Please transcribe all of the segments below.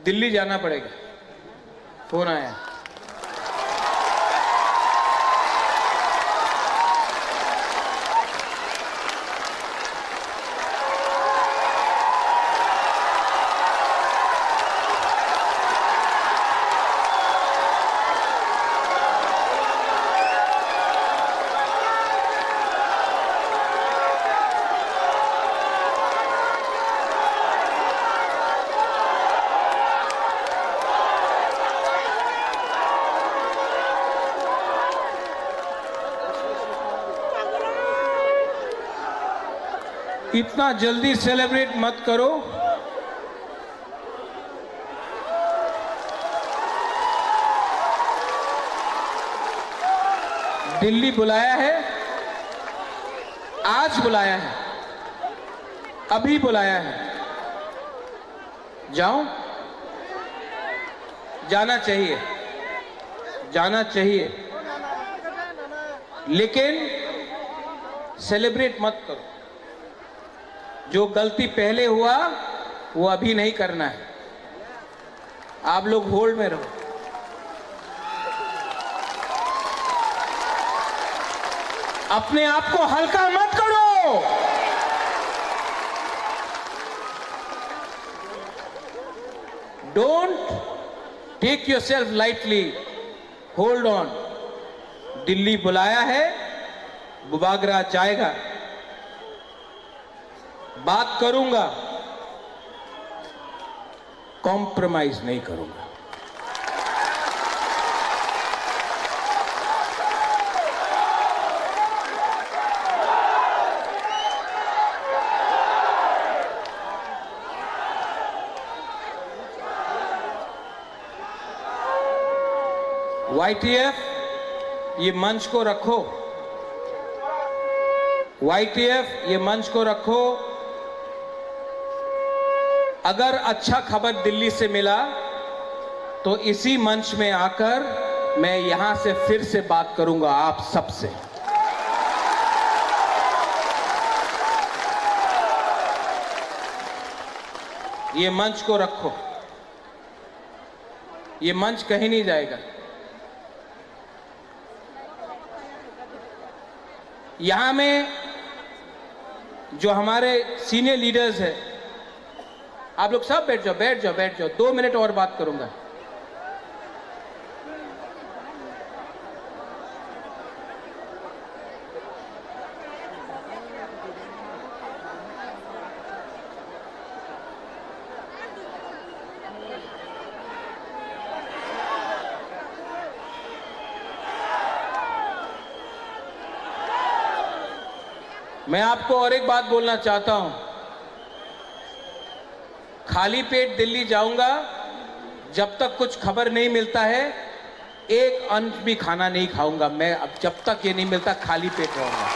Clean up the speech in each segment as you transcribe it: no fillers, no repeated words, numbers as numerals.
दिल्ली जाना पड़ेगा। फोन आया। इतना जल्दी सेलिब्रेट मत करो। दिल्ली बुलाया है, आज बुलाया है, अभी बुलाया है। जाऊं? जाना चाहिए, जाना चाहिए, लेकिन सेलिब्रेट मत करो। जो गलती पहले हुआ वो अभी नहीं करना है। आप लोग होल्ड में रहो। अपने आप को हल्का मत करो। Don't take yourself lightly. Hold on. Delhi बुलाया है, बुबागरा जाएगा। बात करूंगा, कॉम्प्रोमाइज नहीं करूंगा। YTF, ये मंच को रखो। YTF, ये मंच को रखो। अगर अच्छा खबर दिल्ली से मिला तो इसी मंच में आकर मैं यहां से फिर से बात करूंगा आप सबसे। ये मंच को रखो, ये मंच कहीं नहीं जाएगा। यहां में जो हमारे सीनियर लीडर्स हैं, आप लोग सब बैठ जाओ, बैठ जाओ, बैठ जाओ। 2 मिनट और बात करूंगा। मैं आपको और एक बात बोलना चाहता हूं। खाली पेट दिल्ली जाऊंगा, जब तक कुछ खबर नहीं मिलता है एक अंश भी खाना नहीं खाऊंगा मैं। अब जब तक ये नहीं मिलता खाली पेट रहूंगा।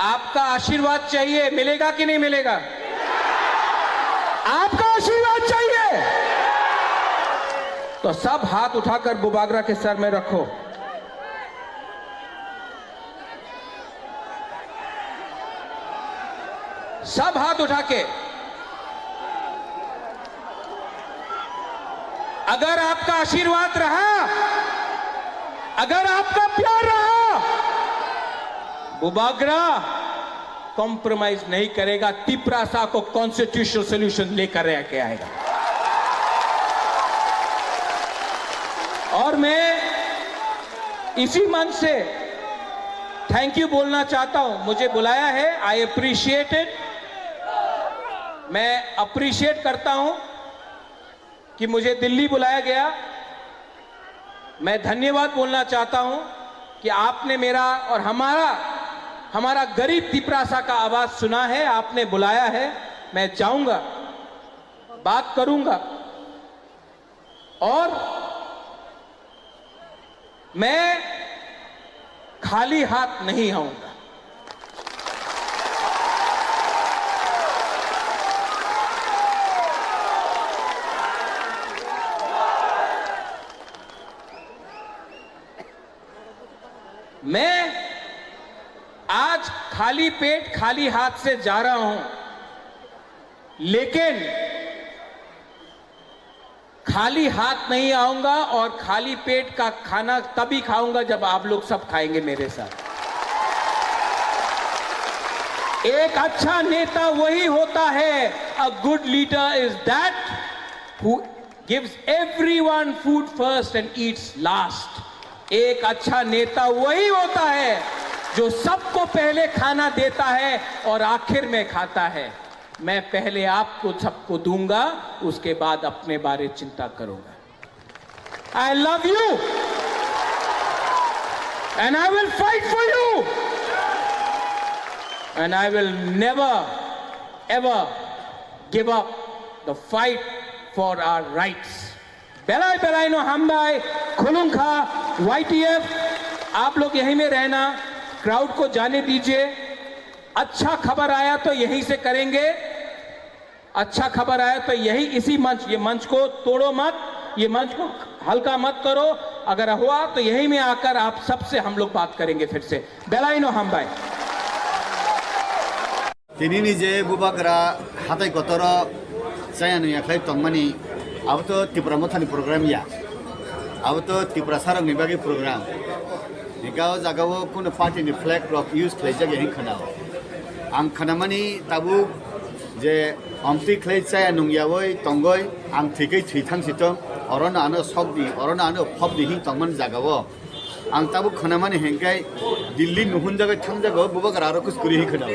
आपका आशीर्वाद चाहिए, मिलेगा कि नहीं मिलेगा? आपका आशीर्वाद चाहिए तो सब हाथ उठाकर बुबागरा के सर में रखो। सब हाथ उठा के। अगर आपका आशीर्वाद रहा, अगर आपका प्यार रहा, बुबागरा कॉम्प्रोमाइज नहीं करेगा। तिपरासा को कॉन्स्टिट्यूशनल सॉल्यूशन लेकर के आएगा। और मैं इसी मंच से थैंक यू बोलना चाहता हूं। मुझे बुलाया है, आई अप्रिशिएट इट। मैं अप्रिशिएट करता हूं कि मुझे दिल्ली बुलाया गया। मैं धन्यवाद बोलना चाहता हूं कि आपने मेरा और हमारा गरीब तिपरासा का आवाज सुना है, आपने बुलाया है। मैं जाऊंगा, बात करूंगा और मैं खाली हाथ नहीं आऊंगा। मैं आज खाली पेट खाली हाथ से जा रहा हूं, लेकिन खाली हाथ नहीं आऊंगा और खाली पेट का खाना तभी खाऊंगा जब आप लोग सब खाएंगे मेरे साथ। एक अच्छा नेता वही होता है, a good leader is that who gives everyone food first and Yeats last. एक अच्छा नेता वही होता है जो सबको पहले खाना देता है और आखिर में खाता है। मैं पहले आपको सबको दूंगा, उसके बाद अपने बारे चिंता करूंगा। I love you and I will fight for you and I will never ever give up the fight for our rights. बेलाई बेलाई नो हमबाई खुलुंखा YTF, आप लोग यहीं में रहना, क्राउड को जाने दीजिए। अच्छा खबर आया तो यहीं से करेंगे, अच्छा खबर आया तो यही इसी मंच, ये मंच को तोड़ो मत, ये मंच को हल्का मत करो। अगर हुआ तो यहीं में आकर आप सबसे हम लोग बात करेंगे फिर से। बेलाइनो हम भाई दिनैनि जे बुबाग्रा हाथाय गतर जायाखै तंमानि अब तो त्रिपुरा मथानि प्रग्राम या अब तो त्रिपुरा सारंनि बागै प्रग्राम निगाव जागाव कुनो पार्टीनि फ्लैग रक यूज खालायजागे हिं खोनाव आं खोनामानि ताबु जे अमति खालाय जाया नंगियावै तंगय आं थैकै थैथांसितों अरना आनो सबदि अरना आनो फबदि हिं तंमान जागाव आं ताबु खोनामानि हेंगाय दिल्ली नुहुनजागै थांजागो बुबाग्रा आरो कुसकुरि हिं खोनाव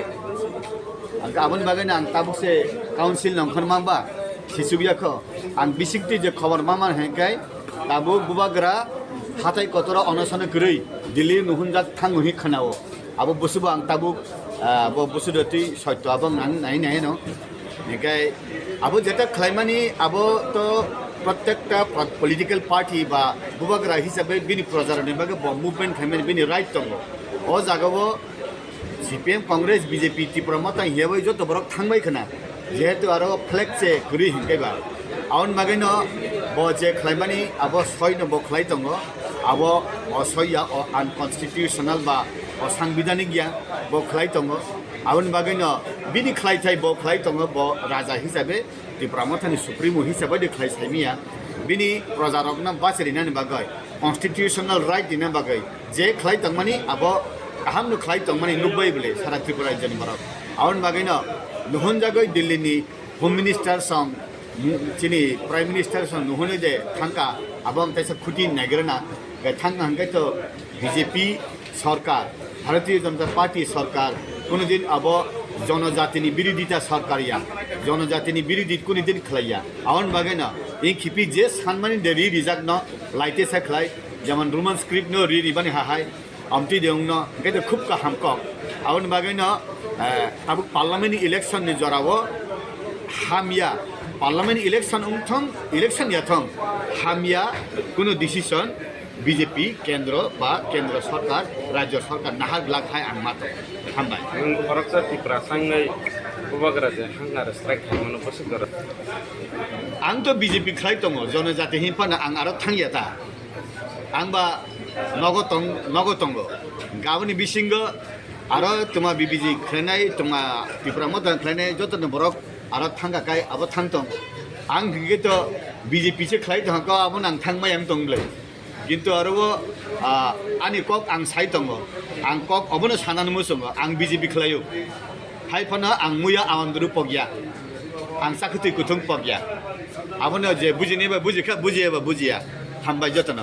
गाबोन बागैनो आं ताबुकसे काउन्सिल नंखनमांबा सिसुबियाखौ आं बिसिकति जे खबर मामा हेंगाय ताबु बुबाग्रा हाथाय गतर अनसन गरै दिल्ली नुहुनजा थांगहि खोनाव आबो बुसुबो आं ताबुक अब बुसुदति सत्य अब नाय नाय न निकाय अब जेटा खालायमानि अब तो प्रत्येकटा पलिटिकल पार्टी बा बुबाग्रा हिसाबै बिनि प्रचारनि बागै मुभमेन्ट खालामनानै बिनि राइट दङ अ जागावो CPM कांग्रेस BJP त्रिपुरा मता हियाबै जत बरक थांबाय खोना जेहेतु आरो फ्लेग से गुरि हिंगायबा आउन बागैनो ब जे खालायमानि अब सय न ब खालाय दङ अब असया अनकन्स्टिट्यूशनल बा असंविधानिक या ब खालाय दङ आउन बागैनो बिनि खालायथाय ब खालाय दङ ब राजा हिसाबै त्रिपुरा मथानि सुप्रीमो हिसाबै दे खालाय सायमिया बिनि प्रजारकना बासिरिनानि बागै कन्स्टिट्यूशनल राइट दिना बागै जे खालाय दङमानि अब आहामनो खालाय दङमानि नुबाय बले सारा त्रिपुरा राज्यनि बाराव आउन बागैनो नुहुनजागै दिल्लीनि होम मिनिस्टार सम चिनी प्राइम मिनिस्टार सम नुहुनो जे थांका आबम तैसा खुटी नागिरना थांगा हंगाय तो BJP सरकार भारतीय जनता पार्टी सरकार कुनो दिन अब जनजातिनि विरोधिता सरकार या जनजातिनि विरोधी कुनो दिन खलाया आउन बागैनो इ खिपि जे सानमानि दे रिजाक न लाइटे सा खलाय जेमन रोमान स्क्रिप्ट न रिबानि हाहाय अमति देउन न गेदे खूब का हमक आउन बागैनो अब पार्लियामेंट इलेक्शन नि जरावो हामिया पार्लियामेंट इलेक्शन याथं हामिया कुनो डिसिजन BJP केंद्र बा केंद्र सरकार राज्य सरकार नाहार ब्लाक हाय आं मातो हामबाय फरकसा त्रिपुरा सांगै बुबाग्रा जे हांगार स्ट्राइक खालामनो पसंद कर आं तो BJP खाय दङ जनजाति हिंफाना आं आरो थांगियाता आंबा नगतंग गावनि बिसिंग आरो तुमा BBG खनाय तुमा त्रिपुरा मदन खनाय जतन बरक आरो थांगाकाय अब थांतों आं गिगेत BJP से खाय दङ का अब आं थांबाय आं दंलै किन्तु आरो आनि कक आं साइ दङ आं कक अबनो सानानो मोसङ आं BJP खलायो हायफाना आं मुया आवांदरु पगिया आं साखथै कुथुं पगिया अबनो जे बुजिनेबा बुजिखा बुजियाबा बुजिया हामबाय जतन